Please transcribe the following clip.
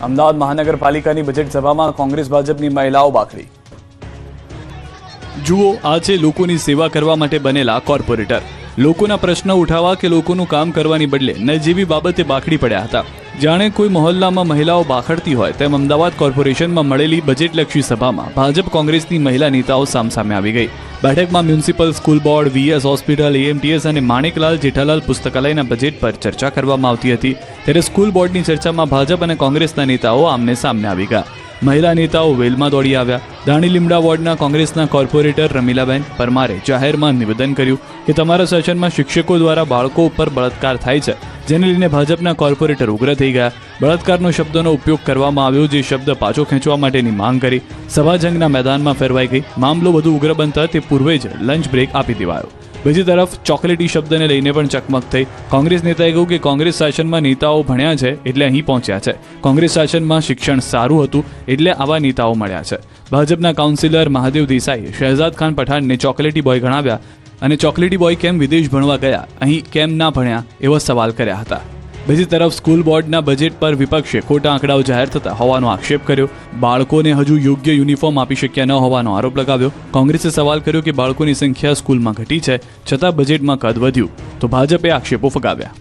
અમદાવાદ મહાનગરપાલિકાની બજેટ સભામાં કોંગ્રેસ ભાજપની મહિલાઓ બાખડી। જુઓ, આ છે લોકોની સેવા કરવા માટે બનેલા કોર્પોરેટર। લોકોના પ્રશ્ન ઉઠાવવા કે લોકોનું કામ કરવાની બદલે ન જેવી બાબતે બાખડી પડ્યા હતા। જાણે કોઈ મહોલ્લામાં મહિલાઓ બાખડતી હોય તેમ અમદાવાદ કોર્પોરેશનમાં મળેલી બજેટલક્ષી સભામાં ભાજપ કોંગ્રેસની મહિલા નેતાઓ સામસામે આવી ગઈ। બેઠકમાં municipal school board, VS hospital, AMTS અને માણેકલાલ જેઠાલાલ પુસ્તકાલયના બજેટ પર ચર્ચા કરવામાં આવતી હતી, ત્યારે સ્કૂલ બોર્ડની ચર્ચામાં ભાજપ અને કોંગ્રેસના નેતાઓ આમને સામને આવી ગયા। મહિલા નેતાઓ વેલમાં દોડી આવ્યા। દાણી લીમડા વોર્ડના કોંગ્રેસના કોર્પોરેટર રમીલાબેન પરમારે જાહેરમાં નિવેદન કર્યું કે તમારા શાસનમાં શિક્ષકો દ્વારા બાળકો ઉપર બળાત્કાર થાય છે, જેને લઈને ભાજપના કોર્પોરેટર ઉગ્ર થઈ ગયા। બળાત્કારનો શબ્દનો ઉપયોગ કરવામાં આવ્યો, જે શબ્દ પાછો ખેંચવા માટેની માંગ કરી। સભા જંગના મેદાનમાં ફેરવાઈ ગઈ। મામલો વધુ ઉગ્ર બનતા તે પૂર્વે જ લંચ બ્રેક આપી દેવાયો। બીજી તરફ ચોકલેટી શબ્દને લઈને પણ ચકમક થઈ। કોંગ્રેસ નેતાએ કહ્યું કે કોંગ્રેસ શાસનમાં નેતાઓ ભણ્યા છે એટલે અહીં પહોંચ્યા છે। કોંગ્રેસ શાસનમાં શિક્ષણ સારું હતું એટલે આવા નેતાઓ મળ્યા છે। ભાજપના કાઉન્સિલર મહાદેવ દેસાઈએ શહેજાદ ખાન પઠાણને ચોકલેટી બોય ગણાવ્યા અને ચોકલેટી બોય કેમ વિદેશ ભણવા ગયા, અહીં કેમ ના ભણ્યા એવો સવાલ કર્યા હતા। બીજી તરફ સ્કૂલ બોર્ડના બજેટ પર વિપક્ષે ખોટા આંકડાઓ જાહેર થતા હોવાનો આક્ષેપ કર્યો। બાળકોને હજુ યોગ્ય યુનિફોર્મ આપી શક્યા ન હોવાનો આરોપ લગાવ્યો। કોંગ્રેસે સવાલ કર્યો કે બાળકોની સંખ્યા સ્કૂલમાં ઘટી છે છતાં બજેટમાં કદ વધ્યું, તો ભાજપે આક્ષેપો ફગાવ્યા।